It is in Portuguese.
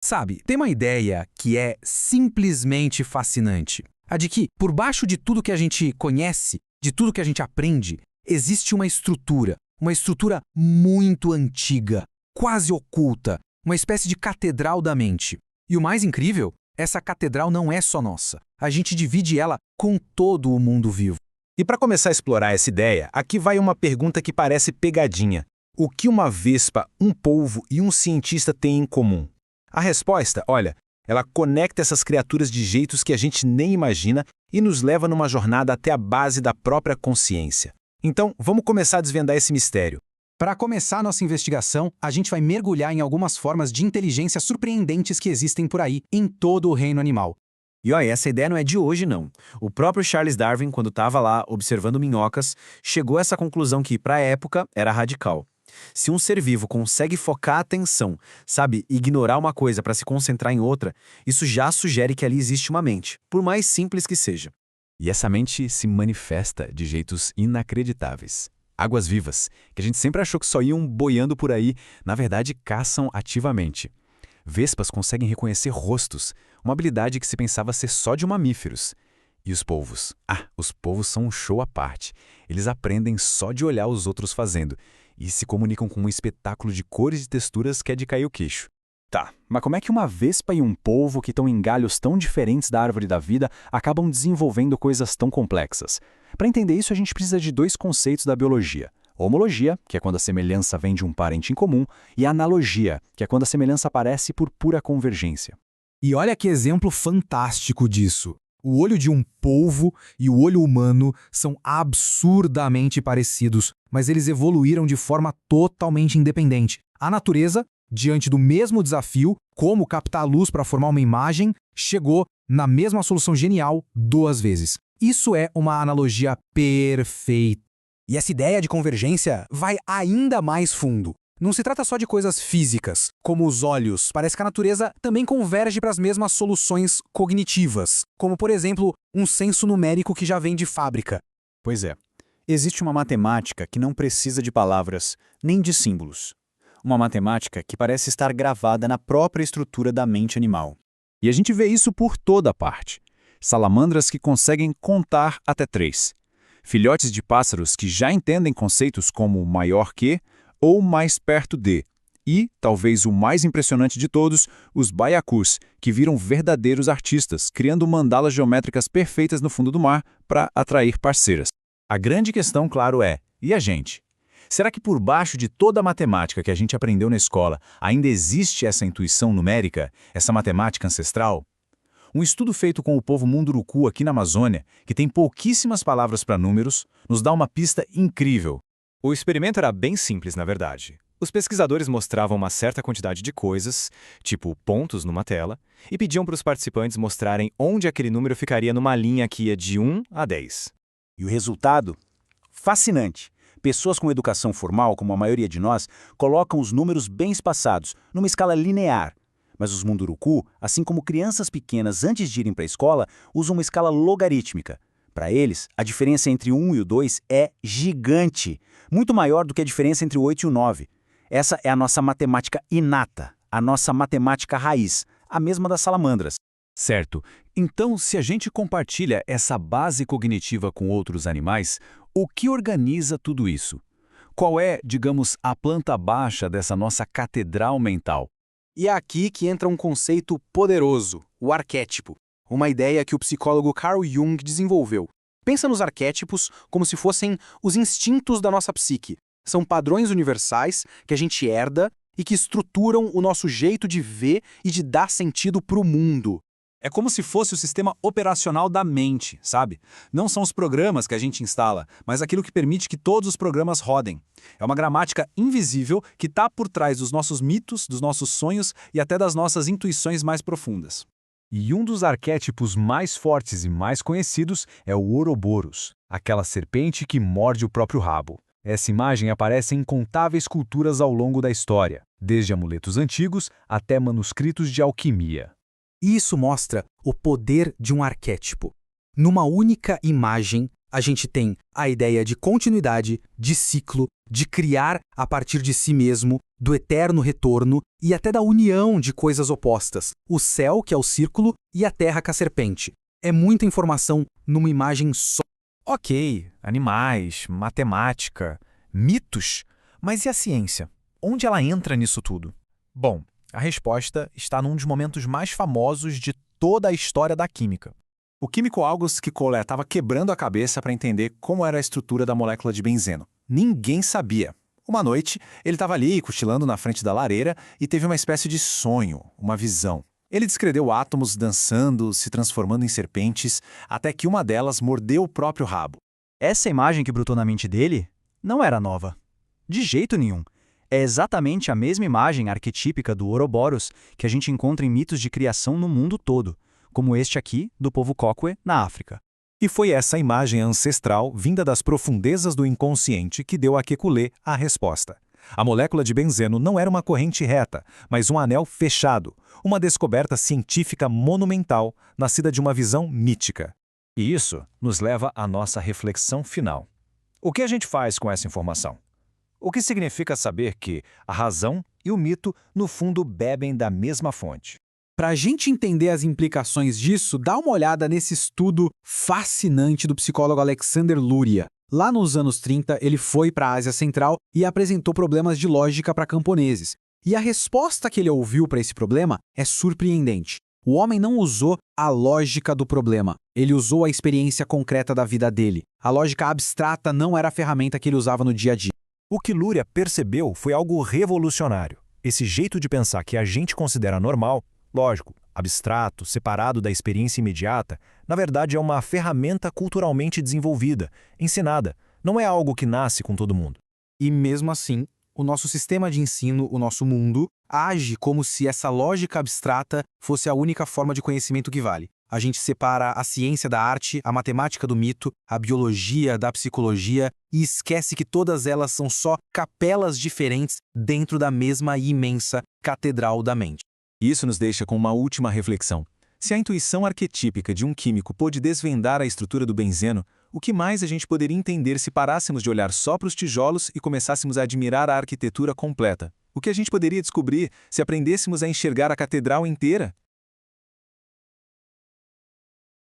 Sabe, tem uma ideia que é simplesmente fascinante. A de que, por baixo de tudo que a gente conhece, de tudo que a gente aprende, existe uma estrutura muito antiga, quase oculta, uma espécie de catedral da mente. E o mais incrível, essa catedral não é só nossa. A gente divide ela com todo o mundo vivo. E para começar a explorar essa ideia, aqui vai uma pergunta que parece pegadinha. O que uma vespa, um polvo e um cientista têm em comum? A resposta, olha, ela conecta essas criaturas de jeitos que a gente nem imagina e nos leva numa jornada até a base da própria consciência. Então, vamos começar a desvendar esse mistério. Para começar nossa investigação, a gente vai mergulhar em algumas formas de inteligência surpreendentes que existem por aí, em todo o reino animal. E olha, essa ideia não é de hoje, não. O próprio Charles Darwin, quando estava lá observando minhocas, chegou a essa conclusão que, para a época, era radical. Se um ser vivo consegue focar a atenção, sabe, ignorar uma coisa para se concentrar em outra, isso já sugere que ali existe uma mente, por mais simples que seja. E essa mente se manifesta de jeitos inacreditáveis. Águas vivas, que a gente sempre achou que só iam boiando por aí, na verdade caçam ativamente. Vespas conseguem reconhecer rostos, uma habilidade que se pensava ser só de mamíferos. E os polvos? Os polvos são um show à parte. Eles aprendem só de olhar os outros fazendo e se comunicam com um espetáculo de cores e texturas que é de cair o queixo. Tá, mas como é que uma vespa e um polvo que estão em galhos tão diferentes da árvore da vida acabam desenvolvendo coisas tão complexas? Para entender isso, a gente precisa de dois conceitos da biologia. Homologia, que é quando a semelhança vem de um parente em comum, e analogia, que é quando a semelhança aparece por pura convergência. E olha que exemplo fantástico disso. O olho de um polvo e o olho humano são absurdamente parecidos, mas eles evoluíram de forma totalmente independente. A natureza, diante do mesmo desafio, como captar a luz para formar uma imagem, chegou na mesma solução genial 2 vezes. Isso é uma analogia perfeita. E essa ideia de convergência vai ainda mais fundo. Não se trata só de coisas físicas, como os olhos. Parece que a natureza também converge para as mesmas soluções cognitivas, como, por exemplo, um senso numérico que já vem de fábrica. Pois é, existe uma matemática que não precisa de palavras, nem de símbolos. Uma matemática que parece estar gravada na própria estrutura da mente animal. E a gente vê isso por toda parte. Salamandras que conseguem contar até 3. Filhotes de pássaros que já entendem conceitos como maior que ou mais perto de. E, talvez o mais impressionante de todos, os baiacus, que viram verdadeiros artistas, criando mandalas geométricas perfeitas no fundo do mar para atrair parceiras. A grande questão, claro, é: e a gente? Será que por baixo de toda a matemática que a gente aprendeu na escola ainda existe essa intuição numérica, essa matemática ancestral? Um estudo feito com o povo Munduruku aqui na Amazônia, que tem pouquíssimas palavras para números, nos dá uma pista incrível. O experimento era bem simples, na verdade. Os pesquisadores mostravam uma certa quantidade de coisas, tipo pontos numa tela, e pediam para os participantes mostrarem onde aquele número ficaria numa linha que ia de 1 a 10. E o resultado? Fascinante. Pessoas com educação formal, como a maioria de nós, colocam os números bem espaçados, numa escala linear. Mas os Munduruku, assim como crianças pequenas antes de irem para a escola, usam uma escala logarítmica. Para eles, a diferença entre o 1 e o 2 é gigante, muito maior do que a diferença entre o 8 e o 9. Essa é a nossa matemática inata, a nossa matemática raiz, a mesma das salamandras. Certo. Então, se a gente compartilha essa base cognitiva com outros animais, o que organiza tudo isso? Qual é, digamos, a planta baixa dessa nossa catedral mental? E é aqui que entra um conceito poderoso, o arquétipo. Uma ideia que o psicólogo Carl Jung desenvolveu. Pensa nos arquétipos como se fossem os instintos da nossa psique. São padrões universais que a gente herda e que estruturam o nosso jeito de ver e de dar sentido para o mundo. É como se fosse o sistema operacional da mente, sabe? Não são os programas que a gente instala, mas aquilo que permite que todos os programas rodem. É uma gramática invisível que está por trás dos nossos mitos, dos nossos sonhos e até das nossas intuições mais profundas. E um dos arquétipos mais fortes e mais conhecidos é o Ouroboros, aquela serpente que morde o próprio rabo. Essa imagem aparece em incontáveis culturas ao longo da história, desde amuletos antigos até manuscritos de alquimia. E isso mostra o poder de um arquétipo. Numa única imagem, A gente tem a ideia de continuidade, de ciclo, de criar a partir de si mesmo, do eterno retorno e até da união de coisas opostas, o céu, que é o círculo, e a terra, que é a serpente. É muita informação numa imagem só. Ok, animais, matemática, mitos. Mas e a ciência? Onde ela entra nisso tudo? Bom, a resposta está num dos momentos mais famosos de toda a história da química. O químico August Kekulé estava quebrando a cabeça para entender como era a estrutura da molécula de benzeno. Ninguém sabia. Uma noite, ele estava ali, cochilando na frente da lareira, e teve uma espécie de sonho, uma visão. Ele descreveu átomos dançando, se transformando em serpentes, até que uma delas mordeu o próprio rabo. Essa imagem que brotou na mente dele não era nova. De jeito nenhum. É exatamente a mesma imagem arquetípica do Ouroboros que a gente encontra em mitos de criação no mundo todo, como este aqui do povo Kokwe, na África. E foi essa imagem ancestral, vinda das profundezas do inconsciente, que deu a Kekulé a resposta. A molécula de benzeno não era uma corrente reta, mas um anel fechado, uma descoberta científica monumental, nascida de uma visão mítica. E isso nos leva à nossa reflexão final. O que a gente faz com essa informação? O que significa saber que a razão e o mito, no fundo, bebem da mesma fonte? Para a gente entender as implicações disso, dá uma olhada nesse estudo fascinante do psicólogo Alexander Luria. Lá nos anos 30, ele foi para a Ásia Central e apresentou problemas de lógica para camponeses. E a resposta que ele ouviu para esse problema é surpreendente. O homem não usou a lógica do problema, ele usou a experiência concreta da vida dele. A lógica abstrata não era a ferramenta que ele usava no dia a dia. O que Luria percebeu foi algo revolucionário. Esse jeito de pensar que a gente considera normal, lógico, abstrato, separado da experiência imediata, na verdade é uma ferramenta culturalmente desenvolvida, ensinada. Não é algo que nasce com todo mundo. E mesmo assim, o nosso sistema de ensino, o nosso mundo, age como se essa lógica abstrata fosse a única forma de conhecimento que vale. A gente separa a ciência da arte, a matemática do mito, a biologia da psicologia e esquece que todas elas são só capelas diferentes dentro da mesma e imensa catedral da mente. Isso nos deixa com uma última reflexão. Se a intuição arquetípica de um químico pôde desvendar a estrutura do benzeno, o que mais a gente poderia entender se parássemos de olhar só para os tijolos e começássemos a admirar a arquitetura completa? O que a gente poderia descobrir se aprendêssemos a enxergar a catedral inteira?